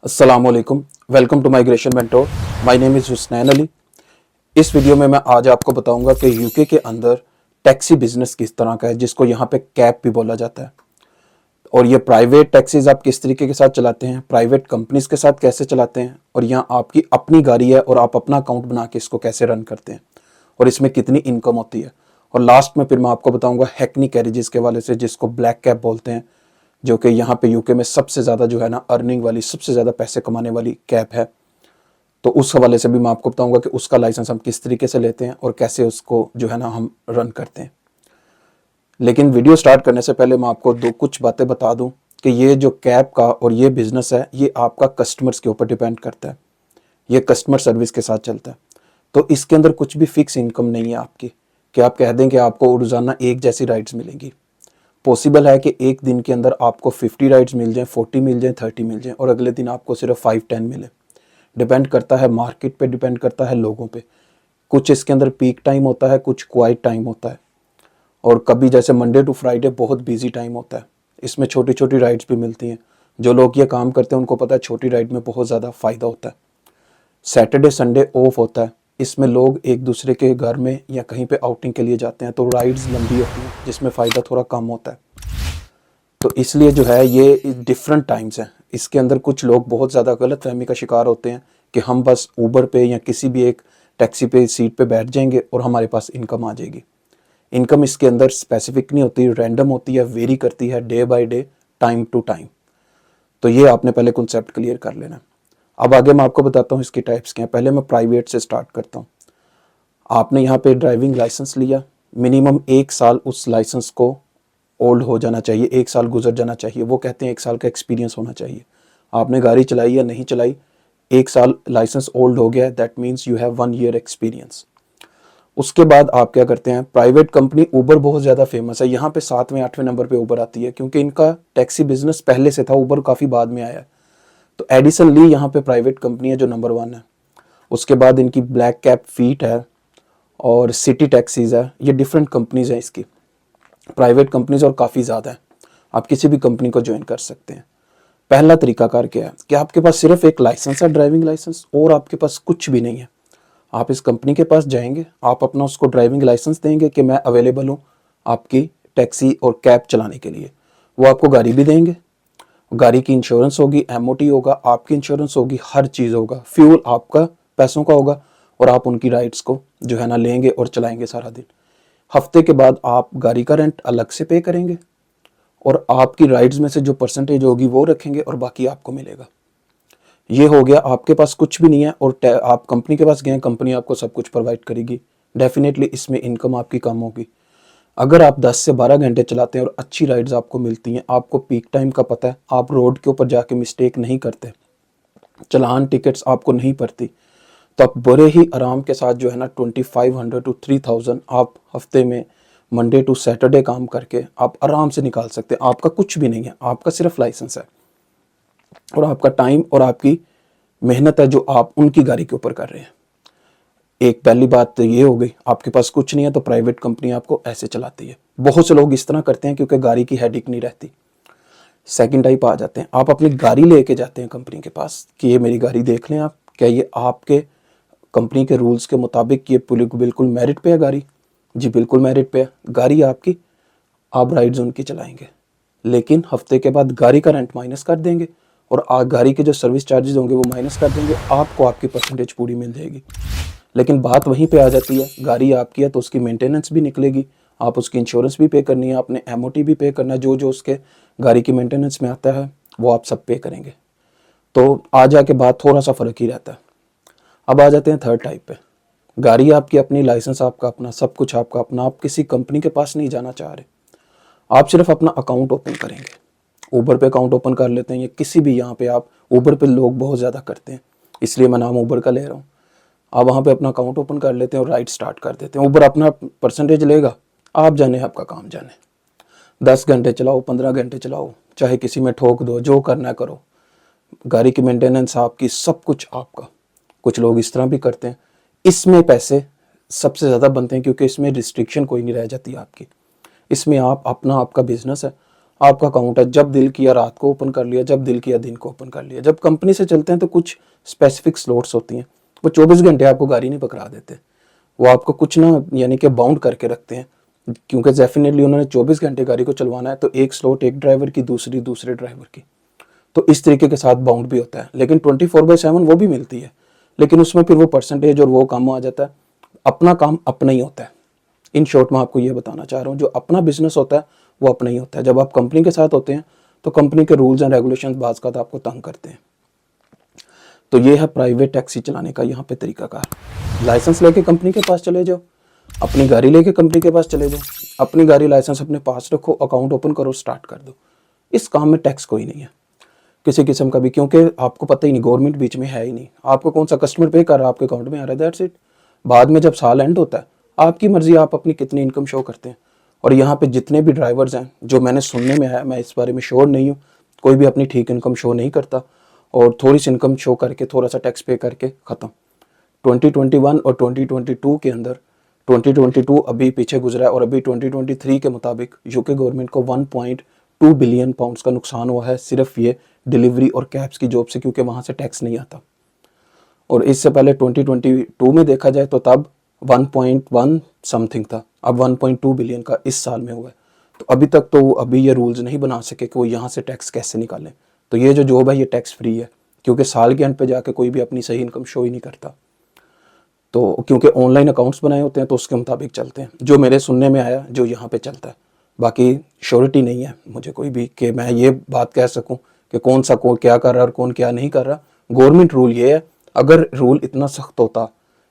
अस्सलाम वालेकुम, welcome to migration mentor. My name is Husnain Ali. इस वीडियो में मैं आज आपको बताऊंगा कि यूके के अंदर टैक्सी बिजनेस किस तरह का है, जिसको यहाँ पे कैब भी बोला जाता है। और ये प्राइवेट टैक्सीज आप किस तरीके के साथ चलाते हैं, प्राइवेट कंपनीज के साथ कैसे चलाते हैं, और यहाँ आपकी अपनी गाड़ी है और आप अपना अकाउंट बना के इसको कैसे रन करते हैं, और इसमें कितनी इनकम होती है। और लास्ट में फिर मैं आपको बताऊंगा हैकनी कैरेजेस के हवाले से, जिसको ब्लैक कैब बोलते हैं, जो कि यहाँ पे यूके में सबसे ज़्यादा जो है ना अर्निंग वाली, सबसे ज़्यादा पैसे कमाने वाली कैब है। तो उस हवाले से भी मैं आपको बताऊंगा कि उसका लाइसेंस हम किस तरीके से लेते हैं और कैसे उसको जो है ना हम रन करते हैं। लेकिन वीडियो स्टार्ट करने से पहले मैं आपको कुछ बातें बता दूं कि ये जो कैब का और ये बिज़नेस है, ये आपका कस्टमर्स के ऊपर डिपेंड करता है। ये कस्टमर सर्विस के साथ चलता है। तो इसके अंदर कुछ भी फिक्स इनकम नहीं है आपकी कि आप कह दें कि आपको रोज़ाना एक जैसी राइड्स मिलेंगी। पॉसिबल है कि एक दिन के अंदर आपको 50 राइड्स मिल जाएं, 40 मिल जाएं, 30 मिल जाएं, और अगले दिन आपको सिर्फ 5-10 मिले। डिपेंड करता है मार्केट पे, डिपेंड करता है लोगों पे। कुछ इसके अंदर पीक टाइम होता है, कुछ क्वाइट टाइम होता है, और कभी जैसे मंडे टू फ्राइडे बहुत बिजी टाइम होता है। इसमें छोटी छोटी राइड्स भी मिलती हैं। जो लोग ये काम करते हैं उनको पता है छोटी राइड में बहुत ज़्यादा फ़ायदा होता है। सैटरडे संडे ऑफ होता है, इसमें लोग एक दूसरे के घर में या कहीं पे आउटिंग के लिए जाते हैं, तो राइड्स लंबी होती हैं जिसमें फ़ायदा थोड़ा कम होता है। तो इसलिए जो है ये डिफरेंट टाइम्स हैं। इसके अंदर कुछ लोग बहुत ज़्यादा गलतफहमी का शिकार होते हैं कि हम बस ऊबर पे या किसी भी एक टैक्सी पे सीट पे बैठ जाएंगे और हमारे पास इनकम आ जाएगी। इनकम इसके अंदर स्पेसिफिक नहीं होती, रैंडम होती है, वेरी करती है day by day, time to time. तो ये आपने पहले कॉन्सेप्ट क्लियर कर लेना। अब आगे मैं आपको बताता हूँ इसकी टाइप्स क्या हैं। पहले मैं प्राइवेट से स्टार्ट करता हूँ। आपने यहाँ पे ड्राइविंग लाइसेंस लिया, मिनिमम 1 साल उस लाइसेंस को ओल्ड हो जाना चाहिए, 1 साल गुजर जाना चाहिए। वो कहते हैं 1 साल का एक्सपीरियंस होना चाहिए। आपने गाड़ी चलाई या नहीं चलाई, 1 साल लाइसेंस ओल्ड हो गया है, that means you have 1 year experience. उसके बाद आप क्या करते हैं, प्राइवेट कंपनी ऊबर बहुत ज़्यादा फेमस है। यहाँ पे 7वें 8वें नंबर पे ऊबर आती है, क्योंकि इनका टैक्सी बिजनेस पहले से था, ऊबर काफ़ी बाद में आया है। तो एडिसन ली यहाँ पे प्राइवेट कंपनी है जो नंबर 1 है। उसके बाद इनकी ब्लैक कैब फीट है और सिटी टैक्सीज है। ये डिफरेंट कंपनीज हैं इसकी, प्राइवेट कंपनीज और काफ़ी ज़्यादा है। आप किसी भी कंपनी को ज्वाइन कर सकते हैं। पहला तरीकाकार क्या है कि आपके पास सिर्फ एक लाइसेंस है, ड्राइविंग लाइसेंस, और आपके पास कुछ भी नहीं है। आप इस कंपनी के पास जाएंगे, आप अपना उसको ड्राइविंग लाइसेंस देंगे कि मैं अवेलेबल हूँ आपकी टैक्सी और कैब चलाने के लिए। वो आपको गाड़ी भी देंगे, गाड़ी की इंश्योरेंस होगी, एमओटी होगा, आपकी इंश्योरेंस होगी, हर चीज़ होगा, फ्यूल आपका पैसों का होगा, और आप उनकी राइड्स को जो है ना लेंगे और चलाएंगे सारा दिन। हफ्ते के बाद आप गाड़ी का रेंट अलग से पे करेंगे, और आपकी राइड्स में से जो परसेंटेज होगी वो रखेंगे और बाकी आपको मिलेगा। ये हो गया, आपके पास कुछ भी नहीं है और आप कंपनी के पास गए, कंपनी आपको सब कुछ प्रोवाइड करेगी। डेफिनेटली इसमें इनकम आपकी कम होगी। अगर आप 10 से 12 घंटे चलाते हैं और अच्छी राइड्स आपको मिलती हैं, आपको पीक टाइम का पता है, आप रोड के ऊपर जाके मिस्टेक नहीं करते, चलान टिकट्स आपको नहीं पड़ती, तो आप बड़े ही आराम के साथ जो है ना 2500 to 3000 आप हफ्ते में मंडे टू सैटरडे काम करके आप आराम से निकाल सकते हैं। आपका कुछ भी नहीं है, आपका सिर्फ लाइसेंस है और आपका टाइम और आपकी मेहनत है जो आप उनकी गाड़ी के ऊपर कर रहे हैं। एक पहली बात तो ये हो गई, आपके पास कुछ नहीं है तो प्राइवेट कंपनी आपको ऐसे चलाती है। बहुत से लोग इस तरह करते हैं क्योंकि गाड़ी की हेडेक नहीं रहती। सेकंड टाइप आ जाते हैं, आप अपनी गाड़ी लेके जाते हैं कंपनी के पास कि ये मेरी गाड़ी देख लें आप, क्या ये आपके कंपनी के रूल्स के मुताबिक ये बिल्कुल मेरिट पे है गाड़ी? जी बिल्कुल मेरिट पे है गाड़ी आपकी। आप राइड्स उनकी चलाएंगे, लेकिन हफ्ते के बाद गाड़ी का रेंट माइनस कर देंगे और गाड़ी के जो सर्विस चार्जेस होंगे वो माइनस कर देंगे, आपको आपकी परसेंटेज पूरी मिल जाएगी। लेकिन बात वहीं पे आ जाती है, गाड़ी आपकी है तो उसकी मेंटेनेंस भी निकलेगी, आप उसकी इंश्योरेंस भी पे करनी है, आपने एमओटी भी पे करना है, जो जो उसके गाड़ी की मेंटेनेंस में आता है वो आप सब पे करेंगे। तो आ जाके बात थोड़ा सा फ़र्क ही रहता है। अब आ जाते हैं थर्ड टाइप पे। गाड़ी आपकी अपनी, लाइसेंस आपका अपना, सब कुछ आपका अपना, आप किसी कंपनी के पास नहीं जाना चाह रहे, आप सिर्फ अपना अकाउंट ओपन करेंगे। ऊबर पे अकाउंट ओपन कर लेते हैं या किसी भी, यहाँ पे आप ऊबर पे लोग बहुत ज़्यादा करते हैं इसलिए मैं नाम ऊबर का ले रहा हूँ। आप वहाँ पे अपना अकाउंट ओपन कर लेते हैं और राइड स्टार्ट कर देते हैं। ऊबर अपना परसेंटेज लेगा, आप जाने आपका काम जाने। 10 घंटे चलाओ, 15 घंटे चलाओ, चाहे किसी में ठोक दो, जो करना है करो, गाड़ी की मेंटेनेंस आपकी, सब कुछ आपका। कुछ लोग इस तरह भी करते हैं, इसमें पैसे सबसे ज़्यादा बनते हैं क्योंकि इसमें रिस्ट्रिक्शन कोई नहीं रह जाती आपकी। इसमें आप अपना, आपका बिजनेस है, आपका अकाउंट है, जब दिल किया रात को ओपन कर लिया, जब दिल किया दिन को ओपन कर लिया। जब कंपनी से चलते हैं तो कुछ स्पेसिफिक स्लॉट्स होती हैं, वो 24 घंटे आपको गाड़ी नहीं पकड़ा देते, वो आपको कुछ ना यानी कि बाउंड करके रखते हैं, क्योंकि डेफिनेटली उन्होंने 24 घंटे गाड़ी को चलवाना है, तो एक स्लॉट एक ड्राइवर की, दूसरी दूसरे ड्राइवर की, तो इस तरीके के साथ बाउंड भी होता है। लेकिन 24/7 वो भी मिलती है, लेकिन उसमें फिर वो परसेंटेज और वो काम आ जाता है। अपना काम अपना ही होता है। इन शॉर्ट मैं आपको ये बताना चाह रहा हूँ, जो अपना बिजनेस होता है वो अपना ही होता है। जब आप कंपनी के साथ होते हैं तो कंपनी के रूल्स एंड रेगुलेशंस बाज़ का आपको तंग करते हैं। तो ये है प्राइवेट टैक्सी चलाने का यहाँ पे तरीकाकार। लाइसेंस लेके कंपनी के पास चले जाओ, अपनी गाड़ी लेके कंपनी के पास चले जाओ, अपनी गाड़ी लाइसेंस अपने पास रखो, अकाउंट ओपन करो, स्टार्ट कर दो। इस काम में टैक्स कोई नहीं है किसी किस्म का भी, क्योंकि आपको पता ही नहीं, गवर्नमेंट बीच में है ही नहीं। आपको कौन सा कस्टमर पे कर रहा है, आपके अकाउंट में आ रहा है, दैट्स इट। बाद में जब साल एंड होता है, आपकी मर्जी, आप अपनी कितनी इनकम शो करते हैं। और यहाँ पे जितने भी ड्राइवर्स हैं, जो मैंने सुनने में आया, मैं इस बारे में श्योर नहीं हूँ, कोई भी अपनी ठीक इनकम शो नहीं करता, और थोड़ी सी इनकम शो करके थोड़ा सा टैक्स पे करके ख़त्म। 2021 और 2022 के अंदर, 2022 अभी पीछे गुजरा है, और अभी 2023 के मुताबिक यूके गवर्नमेंट को 1.2 बिलियन पाउंड्स का नुकसान हुआ है, सिर्फ ये डिलीवरी और कैब्स की जॉब से, क्योंकि वहाँ से टैक्स नहीं आता। और इससे पहले 2022 में देखा जाए तो तब 1.1 समथिंग था, अब 1.2 बिलियन का इस साल में हुआ है। तो अभी तक तो अभी ये रूल्स नहीं बना सके कि वो यहाँ से टैक्स कैसे निकालें। तो ये जो जॉब है ये टैक्स फ्री है, क्योंकि साल के एंड पे जाके कोई भी अपनी सही इनकम शो ही नहीं करता। तो क्योंकि ऑनलाइन अकाउंट्स बनाए होते हैं तो उसके मुताबिक चलते हैं, जो मेरे सुनने में आया, जो यहाँ पे चलता है। बाकी श्योरिटी नहीं है मुझे कोई भी कि मैं ये बात कह सकूँ कि कौन सा कौन क्या कर रहा है और कौन क्या नहीं कर रहा। गवर्नमेंट रूल ये है, अगर रूल इतना सख्त होता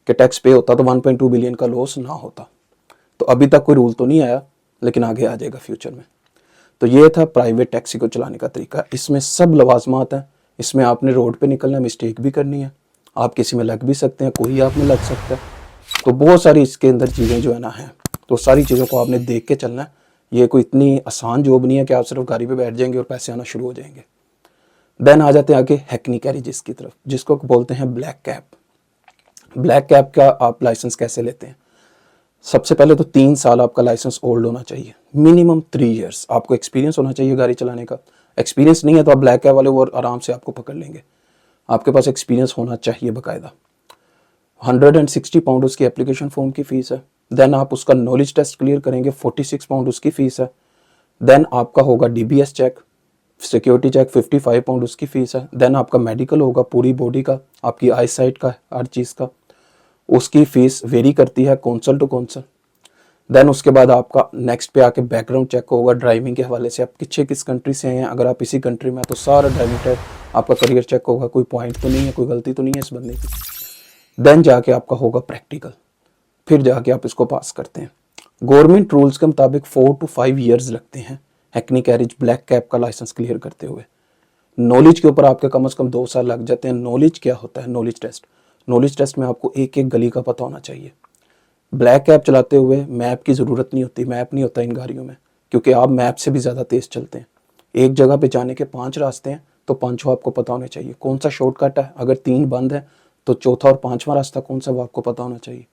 कि टैक्स पे होता तो 1.2 बिलियन का लॉस ना होता। तो अभी तक कोई रूल तो नहीं आया, लेकिन आगे आ जाएगा फ्यूचर में। तो ये था प्राइवेट टैक्सी को चलाने का तरीका। इसमें सब लवाजमात हैं, इसमें आपने रोड पे निकलना, मिस्टेक भी करनी है, आप किसी में लग भी सकते हैं, कोई आप में लग सकता है। तो बहुत सारी इसके अंदर चीज़ें जो है ना हैं, तो सारी चीज़ों को आपने देख के चलना है। ये कोई इतनी आसान जॉब नहीं है कि आप सिर्फ गाड़ी पे बैठ जाएंगे और पैसे आना शुरू हो जाएंगे। देन आ जाते हैं आगे हैकनी कैरेजेस की तरफ, जिसको बोलते हैं ब्लैक कैप। ब्लैक कैप का आप लाइसेंस कैसे लेते हैं? सबसे पहले तो 3 साल आपका लाइसेंस ओल्ड होना चाहिए, मिनिमम 3 इयर्स आपको एक्सपीरियंस होना चाहिए गाड़ी चलाने का। एक्सपीरियंस नहीं है तो आप ब्लैक कैप वाले वो आराम से आपको पकड़ लेंगे। आपके पास एक्सपीरियंस होना चाहिए बाकायदा। 160 पाउंड उसकी एप्लीकेशन फॉर्म की फ़ीस है। देन आप उसका नॉलेज टेस्ट क्लियर करेंगे, 46 पाउंड उसकी फ़ीस है। देन आपका होगा DBS check, security check, 55 pound उसकी फ़ीस है। देन आपका मेडिकल होगा पूरी बॉडी का, आपकी आई साइट का, हर चीज़ का, उसकी फ़ीस वेरी करती है कौंसल टू कौंसल। देन उसके बाद आपका नेक्स्ट पे आके बैकग्राउंड चेक होगा ड्राइविंग के हवाले से, आप पीछे किस कंट्री से हैं। अगर आप इसी कंट्री में हैं तो सारा ड्राइविंग टेस्ट, आपका करियर चेक होगा, कोई पॉइंट तो नहीं है, कोई गलती तो नहीं है इस बंदे की। देन जाके आपका होगा प्रैक्टिकल, फिर जाके आप इसको पास करते हैं। गवर्नमेंट रूल्स के मुताबिक 4 to 5 ईयर्स लगते हैं हैकनी कैरेज ब्लैक कैप का लाइसेंस क्लियर करते हुए। नॉलेज के ऊपर आपके कम से कम 2 साल लग जाते हैं। नॉलेज क्या होता है? Knowledge test. नॉलेज टेस्ट में आपको एक एक गली का पता होना चाहिए। ब्लैक कैप चलाते हुए मैप की ज़रूरत नहीं होती, मैप नहीं होता इन गाड़ियों में, क्योंकि आप मैप से भी ज़्यादा तेज़ चलते हैं। एक जगह पे जाने के 5 रास्ते हैं तो 5 आपको पता होने चाहिए। कौन सा शॉर्टकट है, अगर 3 बंद है तो चौथा और 5वां रास्ता कौन सा वो आपको पता होना चाहिए।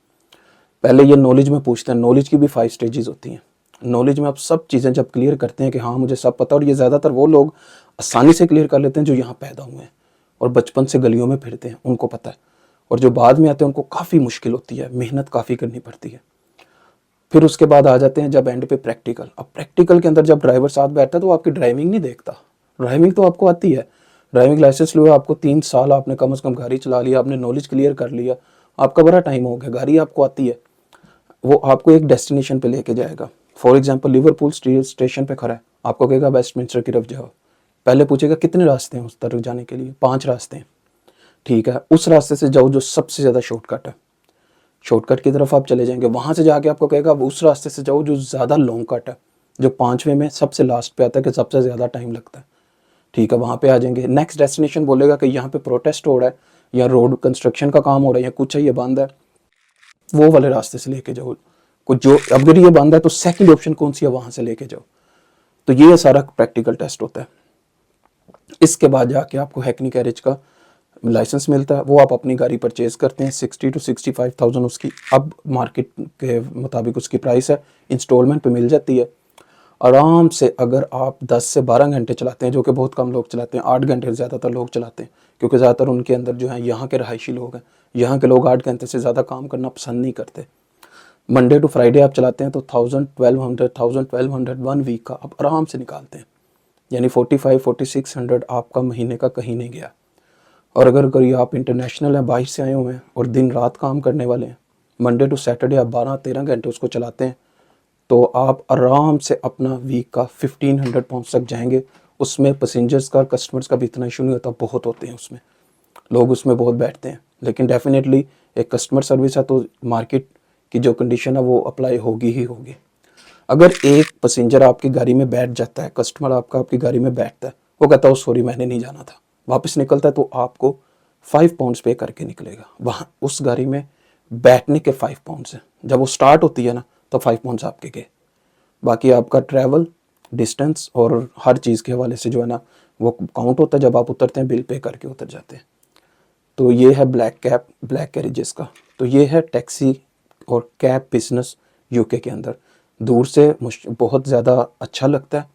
पहले ये नॉलेज में पूछते हैं। नॉलेज की भी 5 स्टेजेस होती हैं। नॉलेज में आप सब चीज़ें जब क्लियर करते हैं कि हाँ मुझे सब पता, और ये ज़्यादातर वो लोग आसानी से क्लियर कर लेते हैं जो यहाँ पैदा हुए हैं और बचपन से गलियों में फिरते हैं, उनको पता है। और जो बाद में आते हैं उनको काफ़ी मुश्किल होती है, मेहनत काफ़ी करनी पड़ती है। फिर उसके बाद आ जाते हैं जब एंड पे प्रैक्टिकल। अब प्रैक्टिकल के अंदर जब ड्राइवर साथ बैठता है तो वो आपकी ड्राइविंग नहीं देखता, ड्राइविंग तो आपको आती है। ड्राइविंग लाइसेंस लिया आपको, 3 साल आपने कम से कम गाड़ी चला लिया, आपने नॉलेज क्लियर कर लिया, आपका बड़ा टाइम हो गया, गाड़ी आपको आती है। वो आपको एक डेस्टिनेशन पे लेके जाएगा। फॉर एग्जांपल लिवरपूल स्टेशन पे खड़ा है, आपको कहेगा वेस्टमिंस्टर की तरफ जाओ। पहले पूछेगा कितने रास्ते हैं उस तरफ जाने के लिए, 5 रास्ते हैं, ठीक है, उस रास्ते से जाओ जो सबसे ज़्यादा शॉर्टकट है। शॉर्टकट की तरफ आप चले जाएंगे। वहाँ से जाके आपको कहेगा उस रास्ते से जाओ जो ज़्यादा लॉन्ग कट है, जो 5वें में सबसे लास्ट पे आता है कि सबसे ज़्यादा टाइम लगता है, ठीक है, वहाँ पे आ जाएंगे। नेक्स्ट डेस्टिनेशन बोलेगा कि यहाँ पे प्रोटेस्ट हो रहा है या रोड कंस्ट्रक्शन का काम हो रहा है या कुछ है, ये बंद है, वो वाले रास्ते से लेके जाओ। कुछ जो अगर ये बंद है तो सेकंड ऑप्शन कौन सी है, वहाँ से लेके जाओ। तो ये सारा प्रैक्टिकल टेस्ट होता है। इसके बाद जाके आपको हैकनी कैरेज का लाइसेंस मिलता है। वो आप अपनी गाड़ी परचेज करते हैं, 60 to 65,000 उसकी अब मार्केट के मुताबिक उसकी प्राइस है, इंस्टॉलमेंट पे मिल जाती है। आराम से अगर आप 10 से 12 घंटे चलाते हैं, जो कि बहुत कम लोग चलाते हैं, 8 घंटे ज़्यादातर लोग चलाते हैं, क्योंकि ज़्यादातर उनके अंदर जो है यहाँ के रहायशी लोग हैं। यहाँ के लोग 8 घंटे से ज़्यादा काम करना पसंद नहीं करते। मंडे टू फ्राइडे आप चलाते हैं तो 1000, 1200 1 वीक का आप आराम से निकालते हैं, यानी 45-4600 आपका महीने का कहीं नहीं गया। और अगर कोई आप इंटरनेशनल हैं, बाहर से आए हुए हैं और दिन रात काम करने वाले हैं, मंडे टू सैटरडे आप 12-13 घंटे उसको चलाते हैं, तो आप आराम से अपना वीक का 1500 पहुँच तक जाएंगे। उसमें पैसेंजर्स का, कस्टमर्स का भी इतना इशू नहीं होता, बहुत होते हैं उसमें, लोग उसमें बहुत बैठते हैं। लेकिन डेफिनेटली एक कस्टमर सर्विस है तो मार्केट की जो कंडीशन है वो अप्लाई होगी ही होगी। अगर एक पैसेंजर आपकी गाड़ी में बैठ जाता है, कस्टमर आपकी गाड़ी में बैठता है, वो कहता है सॉरी मैंने नहीं जाना था, वापस निकलता है, तो आपको 5 पाउंड्स पे करके निकलेगा। वहाँ उस गाड़ी में बैठने के 5 पाउंड्स हैं, जब वो स्टार्ट होती है ना तो 5 पाउंड्स आपके गए। बाकी आपका ट्रैवल डिस्टेंस और हर चीज़ के हवाले से जो है ना वो काउंट होता है, जब आप उतरते हैं बिल पे करके उतर जाते हैं। तो ये है ब्लैक कैरेजेस का। तो ये है टैक्सी और कैब बिजनेस यूके के अंदर। दूर से बहुत ज़्यादा अच्छा लगता है,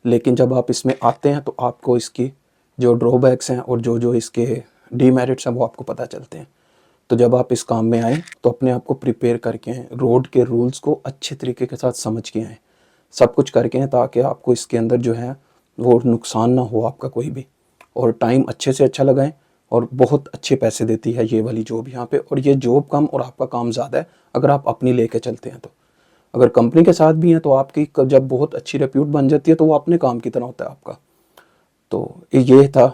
लेकिन जब आप इसमें आते हैं तो आपको इसकी जो ड्रॉबैक्स हैं और जो इसके डीमेरिट्स हैं वो आपको पता चलते हैं। तो जब आप इस काम में आएँ तो अपने आप को प्रिपेयर करके आएँ, रोड के रूल्स को अच्छे तरीके के साथ समझ के आएँ, सब कुछ करके आएँ, ताकि आपको इसके अंदर जो है वो नुकसान ना हो आपका कोई भी। और टाइम अच्छे से अच्छा लगाएं, और बहुत अच्छे पैसे देती है ये वाली जॉब यहाँ पे। और ये जॉब कम और आपका काम ज़्यादा है अगर आप अपनी लेके चलते हैं तो। अगर कंपनी के साथ भी हैं तो आपकी जब बहुत अच्छी रेप्यूट बन जाती है तो वो अपने काम की तरह होता है आपका। तो ये था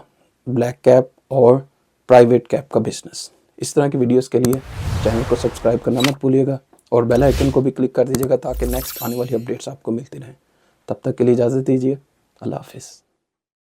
ब्लैक कैब और प्राइवेट कैब का बिजनेस। इस तरह की वीडियोस के लिए चैनल को सब्सक्राइब करना मत भूलिएगा और बेल आइकन को भी क्लिक कर दीजिएगा ताकि नेक्स्ट आने वाली अपडेट्स आपको मिलती रहें। तब तक के लिए इजाज़त दीजिए। अल्लाह हाफिज़।